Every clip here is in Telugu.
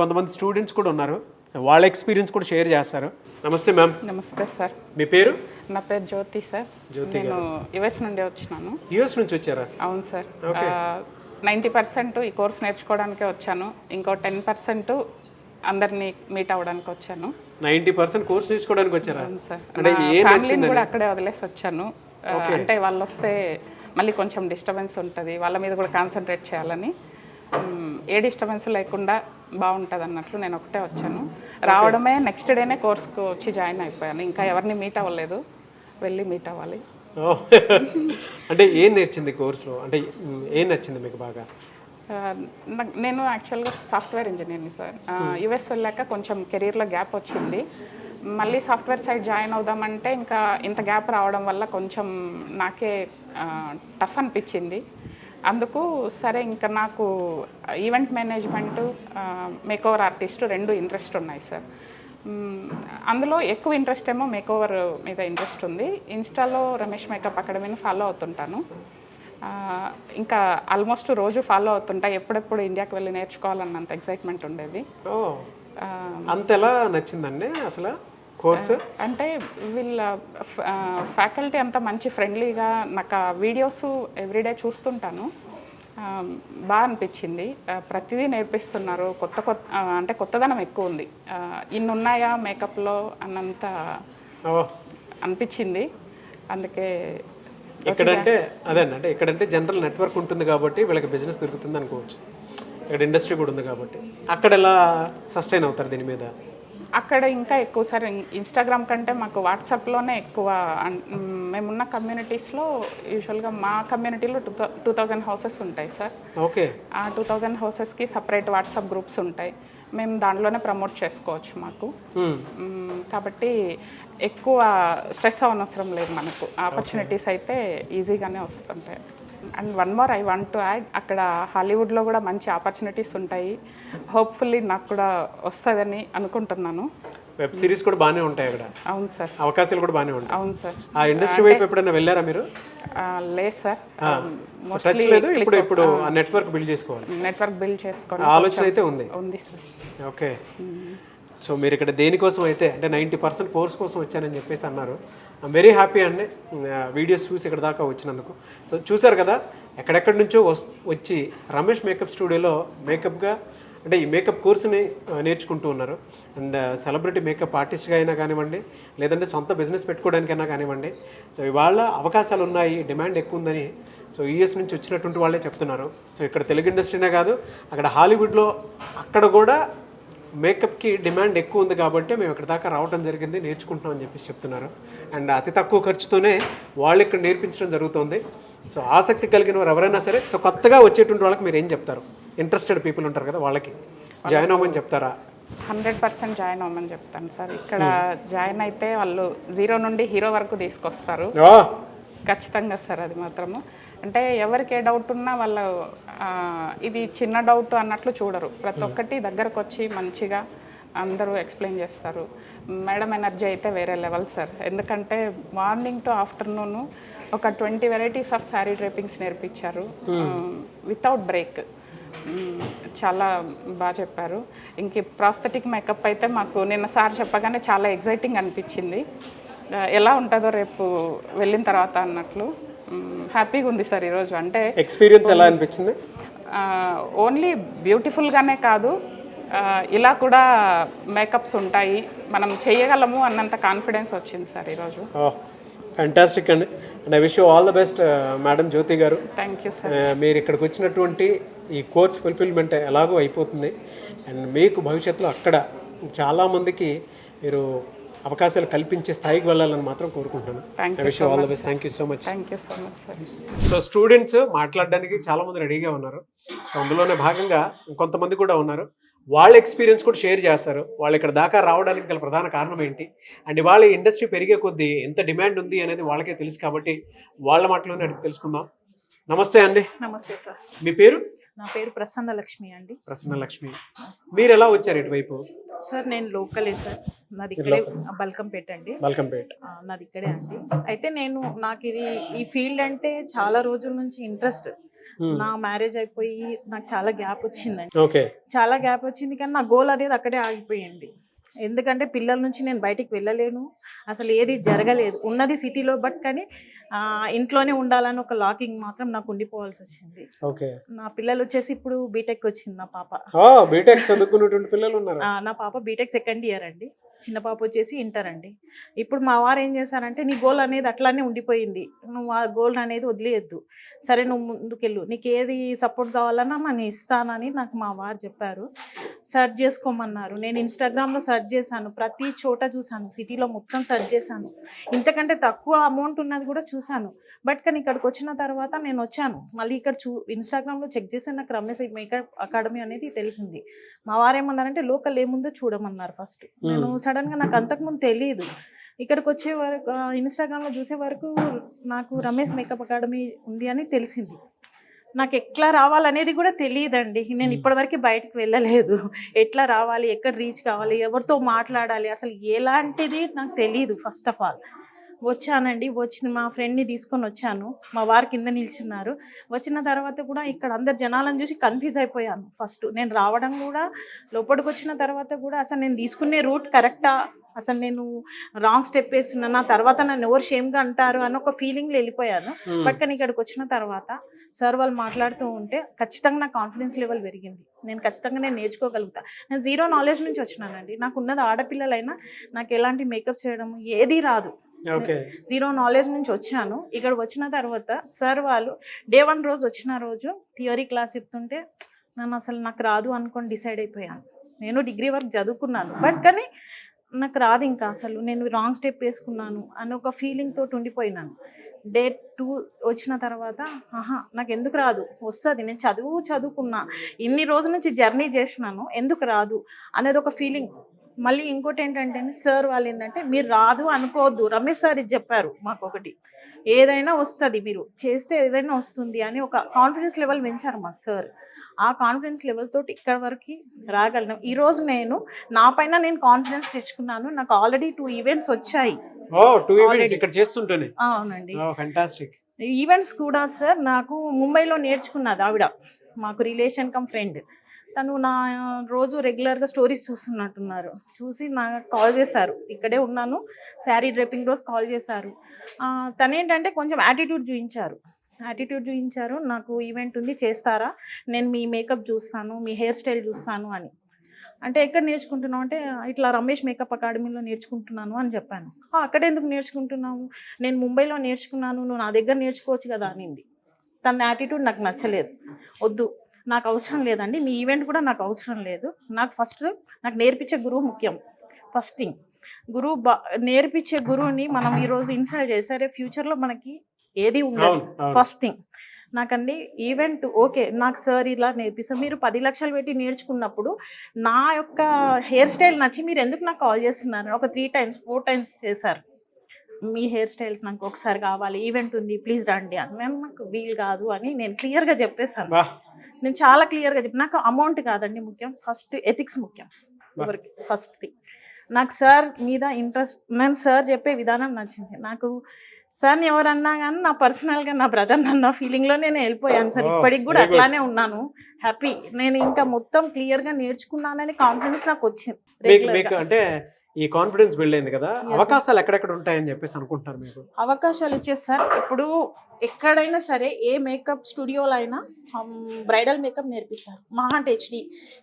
ఇంకొంతమంది స్టూడెంట్స్ కూడా ఉన్నారు, వాళ్ళ ఎక్స్పీరియన్స్ కూడా షేర్ చేస్తారు. నమస్తే మ్యామ్. నమస్తే సార్. మీ పేరు? నా పేరు జ్యోతి సార్. నేను యుఎస్ నుండి వచ్చినాను. యూఎస్ నుంచి వచ్చారా? అవును సార్. 90% ఈ కోర్స్ నేర్చుకోవడానికే వచ్చాను. ఇంకో 10% అందరినీ మీట్ అవ్వడానికి వచ్చాను. 90% కోర్స్ నేర్చుకోవడానికి వచ్చారా? అవును సార్. అంటే ఫ్యామిలీని కూడా అక్కడే వదిలేసి వచ్చాను. అంటే వాళ్ళు వస్తే మళ్ళీ కొంచెం డిస్టర్బెన్స్ ఉంటుంది, వాళ్ళ మీద కూడా కాన్సన్ట్రేట్ చేయాలని. ఏ డిస్టర్బెన్స్ లేకుండా బాగుంటుంది అన్నట్లు నేను ఒకటే వచ్చాను. రావడమే నెక్స్ట్ డేనే కోర్స్కి వచ్చి జాయిన్ అయిపోయాను. ఇంకా ఎవరిని మీట్ అవ్వలేదు, వెళ్ళి మీట్ అవ్వాలి. అంటే ఏం నేర్చింది కోర్సులో? అంటే ఏం నచ్చింది మీకు బాగా? నేను యాక్చువల్గా సాఫ్ట్వేర్ ఇంజనీర్ని సార్. యుఎస్ వెళ్ళాక కొంచెం కెరీర్లో గ్యాప్ వచ్చింది. మళ్ళీ సాఫ్ట్వేర్ సైడ్ జాయిన్ అవుదామంటే ఇంకా ఇంత గ్యాప్ రావడం వల్ల కొంచెం నాకే టఫ్ అనిపించింది. అందుకు సరే ఇంకా నాకు ఈవెంట్ మేనేజ్మెంటు, మేకోవర్ ఆర్టిస్ట్ రెండు ఇంట్రెస్ట్ ఉన్నాయి సార్. అందులో ఎక్కువ ఇంట్రెస్ట్ ఏమో మేకోవర్ మీద ఇంట్రెస్ట్ ఉంది. ఇన్స్టాలో రమేష్ మేకప్ అకాడమీని ఫాలో అవుతుంటాను. ఇంకా ఆల్మోస్ట్ రోజు ఫాలో అవుతుంటా. ఎప్పుడెప్పుడు ఇండియాకి వెళ్ళి నేర్చుకోవాలన్నంత ఎక్సైట్మెంట్ ఉండేది. అంత ఎలా నచ్చిందండి అసలు కోర్సు? అంటే వీళ్ళ ఫ్యాకల్టీ అంతా మంచి ఫ్రెండ్లీగా, నాకు ఆ వీడియోస్ ఎవ్రీడే చూస్తుంటాను, బాగా అనిపించింది. ప్రతిదీ నేర్పిస్తున్నారు. అంటే కొత్తదనం ఎక్కువ ఉంది. ఇన్ని ఉన్నాయా మేకప్లో అన్నంత అనిపించింది. అందుకే ఇక్కడంటే అదేండి, అంటే ఇక్కడంటే జనరల్ నెట్వర్క్ ఉంటుంది కాబట్టి వీళ్ళకి బిజినెస్ దొరుకుతుంది అనుకోవచ్చు. ఇక్కడ ఇండస్ట్రీ కూడా ఉంది కాబట్టి. అక్కడ ఎలా సస్టైన్ అవుతారు దీని మీద? అక్కడ ఇంకా ఎక్కువ సార్. ఇన్స్టాగ్రామ్ కంటే మాకు వాట్సాప్లోనే ఎక్కువ. మేమున్న కమ్యూనిటీస్లో యూజువల్గా మా కమ్యూనిటీలో 2000 హౌసెస్ ఉంటాయి సార్. ఓకే. ఆ 2000 హౌసెస్కి సపరేట్ వాట్సాప్ గ్రూప్స్ ఉంటాయి. మేము దాంట్లోనే ప్రమోట్ చేసుకోవచ్చు మాకు. కాబట్టి ఎక్కువ స్ట్రెస్ అవనవసరం లేదు మనకు. ఆపర్చునిటీస్ అయితే ఈజీగానే వస్తుంటాయి. And one more I want to add, అక్కడ హాలీవుడ్లో కూడా మంచి ఆపర్చునిటీస్ ఉంటాయి. హోప్ఫుల్లీ నాకు కూడా వస్తుందని అనుకుంటున్నాను. వెబ్ సిరీస్ కూడా బాగానే ఉంటాయి అక్కడ. అవును సార్. అవకాశాలు కూడా బాగానే ఉంటాయి. అవును సార్. ఆ ఇండస్ట్రీ వైపు ఎప్పుడైనా వెళ్ళారా మీరు? లేదు సార్. మోస్ట్లీ ఇప్పుడు ఆ నెట్వర్క్ బిల్డ్ చేసుకోవాలి. నెట్వర్క్ బిల్డ్ చేసుకోవాలి ఆలోచన అయితే ఉంది సార్. ఓకే. సో మీరు ఇక్కడ దేనికోసం అయితే అంటే 90% కోర్స్ కోసం వచ్చానని చెప్పేసి అన్నారు. ఐమ్ వెరీ హ్యాపీ అండి వీడియోస్ చూసి ఇక్కడ దాకా వచ్చినందుకు. సో చూసారు కదా, ఎక్కడెక్కడి నుంచో వచ్చి రమేష్ మేకప్ స్టూడియోలో మేకప్గా అంటే ఈ మేకప్ కోర్సుని నేర్చుకుంటూ ఉన్నారు. అండ్ సెలబ్రిటీ మేకప్ ఆర్టిస్ట్గా అయినా కానివ్వండి, లేదంటే సొంత బిజినెస్ పెట్టుకోవడానికైనా కానివ్వండి. సో ఇవాళ అవకాశాలు ఉన్నాయి, డిమాండ్ ఎక్కువ ఉందని సో యూఎస్ నుంచి వచ్చినటువంటి వాళ్ళే చెప్తున్నారు. సో ఇక్కడ తెలుగు ఇండస్ట్రీనే కాదు, అక్కడ హాలీవుడ్లో అక్కడ కూడా మేకప్కి డిమాండ్ ఎక్కువ ఉంది కాబట్టి మేము ఇక్కడ దాకా రావడం జరిగింది, నేర్చుకుంటున్నామని చెప్పేసి చెప్తున్నారు. అండ్ అతి తక్కువ ఖర్చుతోనే వాళ్ళు ఇక్కడ నేర్పించడం జరుగుతుంది. సో ఆసక్తి కలిగిన వారు ఎవరైనా సరే, సో కొత్తగా వచ్చేటువంటి వాళ్ళకి మీరు ఏం చెప్తారు? ఇంట్రెస్టెడ్ పీపుల్ ఉంటారు కదా, వాళ్ళకి జాయిన్ అవ్వమని చెప్తారా? 100% జాయిన్ అవ్వమని చెప్తాను సార్. ఇక్కడ జాయిన్ అయితే వాళ్ళు 0 నుండి హీరో వరకు తీసుకొస్తారు ఖచ్చితంగా సార్. అది మాత్రము అంటే ఎవరికి ఏ డౌట్ ఉన్నా వాళ్ళు ఇది చిన్న డౌట్ అన్నట్లు చూడరు. ప్రతి ఒక్కటి దగ్గరకు వచ్చి మంచిగా అందరూ ఎక్స్ప్లెయిన్ చేస్తారు. మేడం ఎనర్జీ అయితే వేరే లెవెల్ సార్. ఎందుకంటే మార్నింగ్ టు ఆఫ్టర్నూన్ ఒక 20 వెరైటీస్ ఆఫ్ శారీ డ్రేపింగ్స్ నేర్పించారు వితౌట్ బ్రేక్. చాలా బాగా చెప్పారు. ఇంక ప్రాస్థెటిక్ మేకప్ అయితే మాకు నిన్న సార్ చెప్పగానే చాలా ఎగ్జైటింగ్ అనిపించింది. ఎలా ఉంటుందో రేపు వెళ్ళిన తర్వాత అన్నట్లు హ్యాపీగా ఉంది సార్ ఈరోజు. అంటే ఎక్స్పీరియన్స్ ఎలా అనిపించింది? ఓన్లీ బ్యూటిఫుల్గానే కాదు, ఇలా కూడా మేకప్స్ ఉంటాయి, మనం చేయగలము అన్నంత కాన్ఫిడెన్స్ వచ్చింది సార్ ఈరోజు. ఫ్యాంటాస్టిక్ అండి. And I wish you all the best madam Jyothi garu. Thank you sir. మీరు ఇక్కడికి వచ్చినటువంటి ఈ కోర్స్ ఫుల్ఫిల్మెంట్ ఎలాగో అయిపోతుంది. అండ్ మీకు భవిష్యత్తులో అక్కడ చాలామందికి మీరు అవకాశాలు కల్పించే స్థాయికి వెళ్ళాలని మాత్రం కోరుకుంటున్నాను. I wish you all the best. Thank you so much. Thank you so much sir. So students మాట్లాడడానికి చాలామంది రెడీగా ఉన్నారు. సో అందులోనే భాగంగా ఇంకొంతమంది కూడా ఉన్నారు. వాళ్ళ ఎక్స్పీరియన్స్ కూడా షేర్ చేస్తారు. వాళ్ళు ఇక్కడ దాకా రావడానికి గల ప్రధాన కారణం ఏంటి, అండ్ వాళ్ళ ఇండస్ట్రీ పెరిగే కొద్దీ ఎంత డిమాండ్ ఉంది అనేది వాళ్ళకే తెలుసు కాబట్టి వాళ్ళ మాటలోనే అడిగి తెలుసుకుందాం. నమస్తే అండి. నమస్తే సార్. మీ పేరు? నా పేరు ప్రసన్న లక్ష్మి అండి. ప్రసన్న లక్ష్మి. మీరు ఎలా వచ్చారు ఇటువైపు? సార్ నేను లోకలే సార్. నాది ఇక్కడే బల్కంపేట అండి. బల్కంపేట. నాది ఇక్కడే అండి. అయితే నాకు ఈ ఫీల్డ్ అంటే చాలా రోజుల నుంచి ఇంట్రెస్ట్. నా మ్యారేజ్ అయిపోయి నాకు చాలా గ్యాప్ వచ్చిందండి. ఓకే. చాలా గ్యాప్ వచ్చింది కానీ నా గోల్ అనేది అక్కడే ఆగిపోయింది. ఎందుకంటే పిల్లల నుంచి నేను బయటికి వెళ్ళలేను, అసలు ఏది జరగలేదు. ఉన్నది సిటీలో, బట్ కానీ ఇంట్లోనే ఉండాలని ఒక లాకింగ్ మాత్రం నాకు ఉండిపోవాల్సి వచ్చింది. ఓకే. నా పిల్లలు వచ్చేసి ఇప్పుడు బీటెక్ వచ్చింది. నా పాప బీటెక్ చదువుకున్నటువంటి పిల్లలు ఉన్నారు. నా పాప బీటెక్ సెకండ్ ఇయర్ అండి, చిన్న పాప వచ్చేసి ఇంటర్ అండి. ఇప్పుడు మా వారు ఏం చేశారంటే నీ గోల్ అనేది అట్లానే ఉండిపోయింది, నువ్వు ఆ గోల్ అనేది వదిలేయద్దు, సరే నువ్వు ముందుకెళ్ళు, నీకు ఏది సపోర్ట్ కావాలన్నా నేను ఇస్తానని నాకు మా వారు చెప్పారు. సెర్చ్ చేసుకోమన్నారు. నేను ఇన్స్టాగ్రామ్లో సెర్చ్ చేశాను, ప్రతి చోట చూశాను, సిటీలో మొత్తం సెర్చ్ చేశాను, ఇంతకంటే తక్కువ అమౌంట్ ఉన్నది కూడా చూశాను. బట్ కానీ ఇక్కడికి వచ్చిన తర్వాత నేను వచ్చాను, మళ్ళీ ఇక్కడ ఇన్స్టాగ్రామ్లో చెక్ చేసి నాకు రమేష్ మేకప్ అకాడమీ అనేది తెలిసింది. మా వారు ఏమన్నారంటే లోకల్ ఏముందో చూడమన్నారు ఫస్ట్. నేను సడన్గా నాకు అంతకుముందు తెలియదు, ఇక్కడికి వచ్చే వరకు ఇన్స్టాగ్రామ్లో చూసే వరకు నాకు రమేష్ మేకప్ అకాడమీ ఉంది అని తెలిసింది. నాకు ఎట్లా రావాలనేది కూడా తెలియదండి. నేను ఇప్పటివరకు బయటకు వెళ్ళలేదు, ఎట్లా రావాలి, ఎక్కడ రీచ్ కావాలి, ఎవరితో మాట్లాడాలి, అసలు ఎలాంటిది నాకు తెలియదు. ఫస్ట్ ఆఫ్ ఆల్ వచ్చానండి, వచ్చిన మా ఫ్రెండ్ని తీసుకొని వచ్చాను, మా వారు కింద నిల్చున్నారు. వచ్చిన తర్వాత కూడా ఇక్కడ అందరు జనాలను చూసి కన్ఫ్యూజ్ అయిపోయాను. ఫస్ట్ నేను రావడం కూడా, లోపలికి వచ్చిన తర్వాత కూడా అసలు నేను తీసుకునే రూట్ కరెక్టా, అసలు నేను రాంగ్ స్టెప్ వేస్తున్నాను, తర్వాత నన్ను ఎవరు షేమ్గా అంటారు అని ఒక ఫీలింగ్లో వెళ్ళిపోయాను. బట్ కానీ ఇక్కడికి వచ్చిన తర్వాత సార్ వాళ్ళు మాట్లాడుతూ ఉంటే ఖచ్చితంగా నా కాన్ఫిడెన్స్ లెవెల్ పెరిగింది. నేను ఖచ్చితంగా నేను నేర్చుకోగలుగుతా. నేను జీరో నాలెడ్జ్ నుంచి వచ్చినానండి. నాకు ఉన్నది ఆడపిల్లలైనా నాకు ఎలాంటి మేకప్ చేయడం ఏది రాదు, జీరో నాలెడ్జ్ నుంచి వచ్చాను. ఇక్కడ వచ్చిన తర్వాత సార్ వాళ్ళు డే 1 రోజు వచ్చిన రోజు థియరీ క్లాస్ చెప్తుంటే నన్ను అసలు నాకు రాదు అనుకొని డిసైడ్ అయిపోయాను. నేను డిగ్రీ వరకు చదువుకున్నాను, బట్ కానీ నాకు రాదు, ఇంకా అసలు నేను రాంగ్ స్టెప్ వేసుకున్నాను అని ఒక ఫీలింగ్ తోటి ఉండిపోయినాను. డే 2 వచ్చిన తర్వాత నాకు ఎందుకు రాదు, వస్తుంది, నేను చదువుకున్నా, ఇన్ని రోజుల నుంచి జర్నీ చేసినాను, ఎందుకు రాదు అనేది ఒక ఫీలింగ్. మళ్ళీ ఇంకోటి ఏంటంటే సార్ వాళ్ళు ఏంటంటే మీరు రాదు అనుకోవద్దు, రమేష్ సార్ ఇది చెప్పారు మాకు ఒకటి, ఏదైనా వస్తుంది, మీరు చేస్తే ఏదైనా వస్తుంది అని ఒక కాన్ఫిడెన్స్ లెవెల్ పెంచారు మాకు సార్. ఆ కాన్ఫిడెన్స్ లెవెల్ తోటి ఇక్కడ వరకు రాగలను. ఈరోజు నేను నా పైన నేను కాన్ఫిడెన్స్ తెచ్చుకున్నాను. నాకు ఆల్రెడీ 2 ఈవెంట్స్ వచ్చాయి. అవునండి, ఈవెంట్స్ కూడా సార్ నాకు ముంబైలో నేర్చుకున్నది ఆవిడ, మాకు రిలేషన్ కమ్ ఫ్రెండ్. తను నా రోజు రెగ్యులర్గా స్టోరీస్ చూస్తున్నట్టున్నారు, చూసి నాకు కాల్ చేశారు, ఇక్కడే ఉన్నాను శారీ డ్రెప్పింగ్ రోజు కాల్ చేశారు. తనేంటంటే కొంచెం యాటిట్యూడ్ చూపించారు, నాకు ఈవెంట్ ఉంది చేస్తారా, నేను మీ మేకప్ చూస్తాను, మీ హెయిర్ స్టైల్ చూస్తాను అని. అంటే ఎక్కడ నేర్చుకుంటున్నావు అంటే ఇట్లా రమేష్ మేకప్ అకాడమీలో నేర్చుకుంటున్నాను అని చెప్పాను. అక్కడ ఎందుకు నేర్చుకుంటున్నావు, నేను ముంబైలో నేర్చుకున్నాను, నువ్వు నా దగ్గర నేర్చుకోవచ్చు కదా అనింది. తన యాటిట్యూడ్ నాకు నచ్చలేదు. వద్దు, నాకు అవసరం లేదండి, మీ ఈవెంట్ కూడా నాకు అవసరం లేదు, నాకు ఫస్ట్ నాకు నేర్పించే గురువు ముఖ్యం. ఫస్ట్ థింగ్ నేర్పించే గురువుని మనం ఈరోజు ఇన్సల్ట్ చేసారే ఫ్యూచర్లో మనకి ఏది ఉండదు. ఫస్ట్ థింగ్ నాకండి ఈవెంట్ ఓకే, నాకు సార్ ఇలా నేర్పిస్తాం, మీరు 10 లక్షలు పెట్టి నేర్చుకున్నప్పుడు నా యొక్క హెయిర్ స్టైల్ నచ్చి మీరు ఎందుకు నాకు కాల్ చేస్తున్నారు, ఒక 3 times 4 times చేశారు, మీ హెయిర్ స్టైల్స్ నాకు ఒకసారి కావాలి, ఈవెంట్ ఉంది ప్లీజ్ రండి అని. నేను నాకు వీలు కాదు అని నేను క్లియర్గా చెప్పేశాను. నేను చాలా క్లియర్గా చెప్పి నాకు అమౌంట్ కాదండి ముఖ్యం, ఫస్ట్ ఎథిక్స్ ముఖ్యం. ఎవరికి ఫస్ట్ థింగ్ నాకు సార్ మీద ఇంట్రెస్ట్, నేను సార్ చెప్పే విధానం నచ్చింది నాకు. సార్ని ఎవరన్నా కానీ నా పర్సనల్గా నా బ్రదర్ అన్న ఫీలింగ్లో నేను వెళ్ళిపోయాను సార్. ఇప్పటికి కూడా అట్లానే ఉన్నాను, హ్యాపీ. నేను ఇంకా మొత్తం క్లియర్గా నేర్చుకున్నానని కాన్ఫిడెన్స్ నాకు వచ్చింది. అంటే ఈ కాన్ఫిడెన్స్ బిల్డ్ అయింది కదా, అవకాశాలు ఎక్కడెక్కడ ఉంటాయని చెప్పేసి అనుకుంటారు మీకు? అవకాశాలు వచ్చేసి సార్ ఇప్పుడు ఎక్కడైనా సరే ఏ మేకప్ స్టూడియోలో అయినా బ్రైడల్ మేకప్ నేర్పిస్తారు, మహా అంటే HD,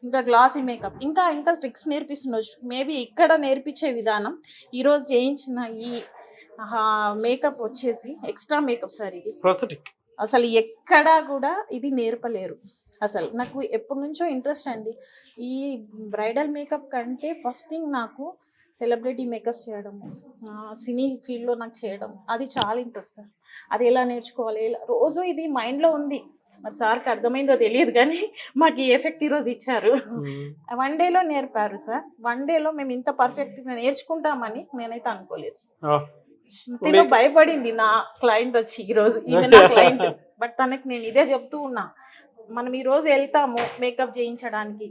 ఇంకా గ్లాసీ మేకప్, ఇంకా ట్రిక్స్ నేర్పిస్తుండొచ్చు. మేబీ ఇక్కడ నేర్పించే విధానం ఈరోజు చేయించిన ఈ మేకప్ వచ్చేసి ఎక్స్ట్రా మేకప్ సార్, ఇది ప్రోస్థెటిక్. అసలు ఎక్కడా కూడా ఇది నేర్పలేరు. అసలు నాకు ఎప్పటి నుంచో ఇంట్రెస్ట్ అండి ఈ బ్రైడల్ మేకప్ కంటే. ఫస్ట్ థింగ్ నాకు సెలబ్రిటీ మేకప్ చేయడము, సినీ ఫీల్డ్లో నాకు చేయడం అది చాలా ఇంట్రెస్ట్ సార్. అది ఎలా నేర్చుకోవాలి, రోజు ఇది మైండ్లో ఉంది. మరి సార్కి అర్థమైందో తెలియదు కానీ మాకు ఈ ఎఫెక్ట్ ఈరోజు ఇచ్చారు. 1 డేలో నేర్పారు సార్. 1 డేలో మేము ఇంత పర్ఫెక్ట్గా నేర్చుకుంటామని నేనైతే అనుకోలేదు. తిను భయపడింది నా క్లయింట్ వచ్చి ఈరోజు, ఈమె నా క్లయింట్. బట్ తనకి నేను ఇదే చెప్తూ ఉన్నా, మనం ఈరోజు వెళ్తాము మేకప్ చేయించడానికి,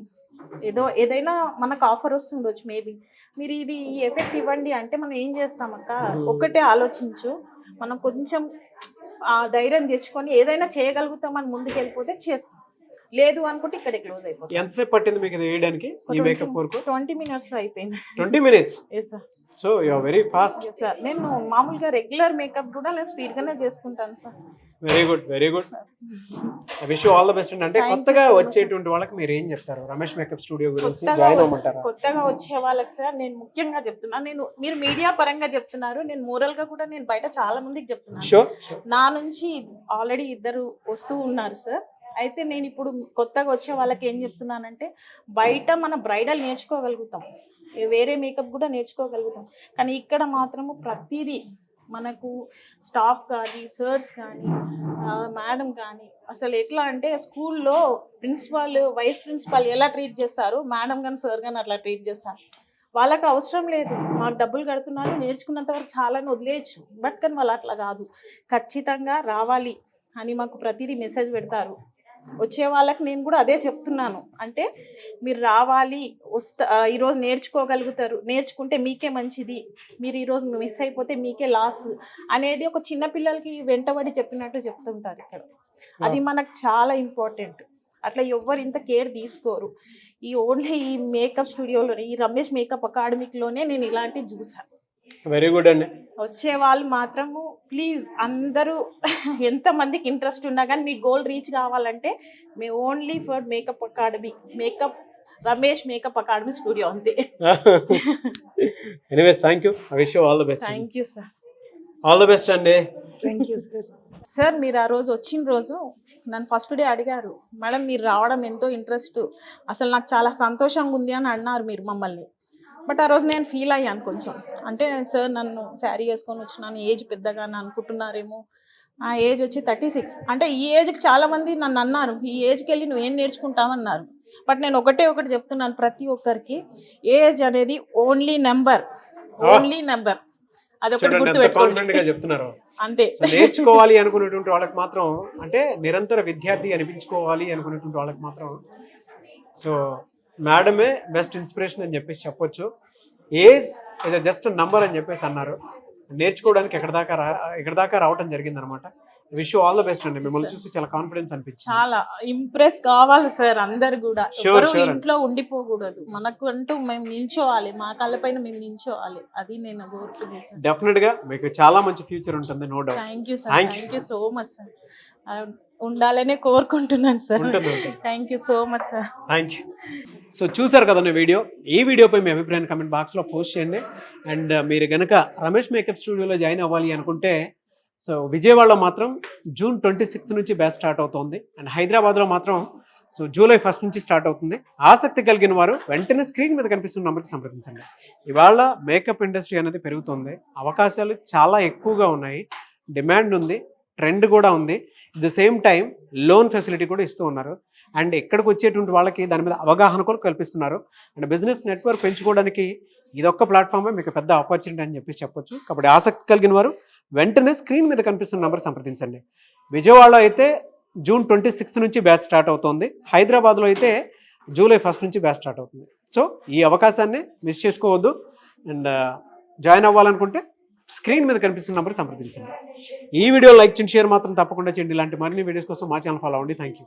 ఏదైనా మనకు ఆఫర్ వస్తుండొచ్చు, మేబీ మీరు ఇది ఈ ఎఫెక్ట్ ఇవ్వండి అంటే మనం ఏం చేస్తాం అక్క, ఒక్కటే ఆలోచించు, మనం కొంచెం ఆ ధైర్యం తెచ్చుకొని ఏదైనా చేయగలుగుతామని ముందుకు వెళ్ళిపోతే చేస్తాం, లేదు అనుకుంటే ఇక్కడే క్లోజ్ అయిపోతాం. ఎంతసేపు పట్టింది మీకు ఇది వేయడానికి ఈ మేకప్ వర్క్? 20 minutes లో అయిపోయింది. 20 minutes? Yes sir. So you are very fast. Sir నేను మామూలుగా రెగ్యులర్ మేకప్ కూడా నేను స్పీడ్గానే చేసుకుంటాను sir. Very good, very good. I wish you all the best. అంటే కొత్తగా వచ్చేటువంటి వాళ్ళకి మీరు ఏం చెప్తారు రమేష్ మేకప్ స్టూడియో గురించి? జాయిన్ అవ్వమంటారా? కొత్తగా వచ్చే వాళ్ళకి సార్ నేను ముఖ్యంగా చెప్తున్నాను, మీరు మీడియా పరంగా చెప్తున్నారు, నేను మోరల్ గా కూడా నేను బయట చాలా మందికి చెప్తున్నాను. షూర్. నా నుంచి ఆల్రెడీ 2 వస్తూ ఉన్నారు సార్. అయితే నేను ఇప్పుడు కొత్తగా వచ్చే వాళ్ళకి ఏం చెప్తున్నానంటే, బయట మన బ్రైడల్ నేర్చుకోగలుగుతాం, వేరే మేకప్ కూడా నేర్చుకోగలుగుతాం, కానీ ఇక్కడ మాత్రము ప్రతిదీ మనకు స్టాఫ్ కానీ సర్స్ కానీ మేడం కానీ అసలు ఎట్లా అంటే స్కూల్లో ప్రిన్సిపాల్ వైస్ ప్రిన్సిపాల్ ఎలా ట్రీట్ చేస్తారు, మేడం కానీ సార్ కానీ అట్లా ట్రీట్ చేస్తారు. వాళ్ళకి అవసరం లేదు, మాకు డబ్బులు కడుతున్నారు నేర్చుకున్నంత వరకు చాలని వదిలేయచ్చు, బట్ కానీ వాళ్ళు అట్లా కాదు, ఖచ్చితంగా రావాలి అని మాకు ప్రతిదీ మెసేజ్ పెడతారు. వచ్చే వాళ్ళకి నేను కూడా అదే చెప్తున్నాను, అంటే మీరు రావాలి, ఈరోజు నేర్చుకోగలుగుతారు, నేర్చుకుంటే మీకే మంచిది, మీరు ఈరోజు మిస్ అయిపోతే మీకే లాస్ అనేది ఒక చిన్న పిల్లలకి వెంటబడి చెప్పినట్టు చెప్తుంటారు ఇక్కడ. అది మనకు చాలా ఇంపార్టెంట్. అట్లా ఎవ్వరు ఇంత కేర్ తీసుకోరు. ఓన్లీ ఈ మేకప్ స్టూడియోలోనే, ఈ రమేష్ మేకప్ అకాడమీలోనే నేను ఇలాంటివి చూసాను. వెరీ గుడ్ అండి. వచ్చే వాళ్ళు మాత్రము ప్లీజ్ అందరూ ఎంతమందికి ఇంట్రెస్ట్ ఉన్నా కానీ మీ గోల్ రీచ్ కావాలంటే మీ only for makeup academy, makeup Ramesh makeup academy studio అంతే. Anyways thank you. I wish you all the best. Thank you sir. All the best అండి. Thank you sir. సార్ మీరు ఆ రోజు వచ్చిన రోజు నన్ను ఫస్ట్ డే అడిగారు, మేడం మీరు రావడం ఎంతో ఇంట్రెస్ట్, అసలు నాకు చాలా సంతోషంగా ఉంది అని అన్నారు మీరు మమ్మల్ని. బట్ ఆ రోజు నేను ఫీల్ అయ్యాను కొంచెం, అంటే సార్ నన్ను శారీ వేసుకొని వచ్చినాను, ఏజ్ పెద్దగా అనుకుంటున్నారేమో, ఆ ఏజ్ వచ్చి 36. అంటే ఈ ఏజ్కి చాలామంది నన్ను అన్నారు, ఈ ఏజ్కి వెళ్ళి నువ్వు ఏం నేర్చుకుంటావన్నారు. బట్ నేను ఒకటి చెప్తున్నాను ప్రతి ఒక్కరికి, ఏజ్ అనేది ఓన్లీ నెంబర్, ఓన్లీ నెంబర్. అదొకటి గుర్తుపెట్టుకోండి చెప్తున్నారు అంతే. నేర్చుకోవాలి అనుకునేటువంటి వాళ్ళకి మాత్రం, అంటే నిరంతర విద్యార్థి అనిపించుకోవాలి అనుకునేటువంటి వాళ్ళకి మాత్రం సో మేడమే బెస్ట్ ఇన్స్పిరేషన్ అని చెప్పేసి చెప్పొచ్చు. ఏజ్ ఇస్ జస్ట్ నంబర్ అని చెప్పేసి అన్నారు. నేర్చుకోవడానికి ఇక్కడ దాకా రావడం జరిగింది అనమాట. Wish you all the best అండి. మిమ్మల్ని చూసి చాలా కాన్ఫిడెన్స్ అనిపించింది. చాలా ఇంప్రెస్ కావాలి సార్ అందరు కూడా, ఎవరు ఇంట్లో ఉండిపోకూడదు, మనకు అంటూ మేము నిల్చోవాలి, మా కళ్ళపైన మేము నిల్చోవాలి, అది నేను కోరుకుంటున్నాను. డెఫినెట్ గా మీకు చాలా మంచి ఫ్యూచర్ ఉంటుంది, no doubt. Thank you sir. Thank you so much sir. ఉండాలనే కోరుకుంటున్నాను sir. Thank you so much sir. Thank you. So చూసారు కదండి వీడియో. ఈ వీడియోపై మీ అభిప్రాయాన్ని కమెంట్ బాక్స్లో పోస్ట్ చేయండి. అండ్ మీరు కనుక రమేష్ మేకప్ స్టూడియోలో జాయిన్ అవ్వాలి అనుకుంటే, సో విజయవాడలో మాత్రం June 26 నుంచి బ్యాచ్ స్టార్ట్ అవుతుంది. అండ్ హైదరాబాద్లో మాత్రం సో July 1 నుంచి స్టార్ట్ అవుతుంది. ఆసక్తి కలిగిన వారు వెంటనే స్క్రీన్ మీద కనిపిస్తున్న నెంబర్కి సంప్రదించండి. ఇవాళ మేకప్ ఇండస్ట్రీ అనేది పెరుగుతుంది, అవకాశాలు చాలా ఎక్కువగా ఉన్నాయి, డిమాండ్ ఉంది, ట్రెండ్ కూడా ఉంది. At the same time loan facility కూడా ఇస్తూ ఉన్నారు. అండ్ ఇక్కడికి వచ్చేటువంటి వాళ్ళకి దాని మీద అవగాహన కూడా కల్పిస్తున్నారు. అండ్ బిజినెస్ నెట్వర్క్ పెంచుకోవడానికి ఇదొక్క ప్లాట్ఫామే మీకు పెద్ద ఆపర్చునిటీ అని చెప్పొచ్చు. కాబట్టి ఆసక్తి కలిగిన వారు వెంటనే స్క్రీన్ మీద కనిపిస్తున్న నెంబర్ సంప్రదించండి. విజయవాడలో అయితే June 26 నుంచి బ్యాచ్ స్టార్ట్ అవుతుంది. హైదరాబాద్లో అయితే July 1 నుంచి బ్యాచ్ స్టార్ట్ అవుతుంది. సో ఈ అవకాశాన్ని మిస్ చేసుకోవద్దు. అండ్ జాయిన్ అవ్వాలనుకుంటే స్క్రీన్ మీద కనిపిస్తున్న నెంబర్ సంప్రదించండి. ఈ వీడియో లైక్ చేయండి, షేర్ మాత్రం తప్పకుండా చేయండి. ఇలాంటి మరిన్ని వీడియోస్ కోసం మా ఛానల్ ఫాలో అవ్వండి. Thank you.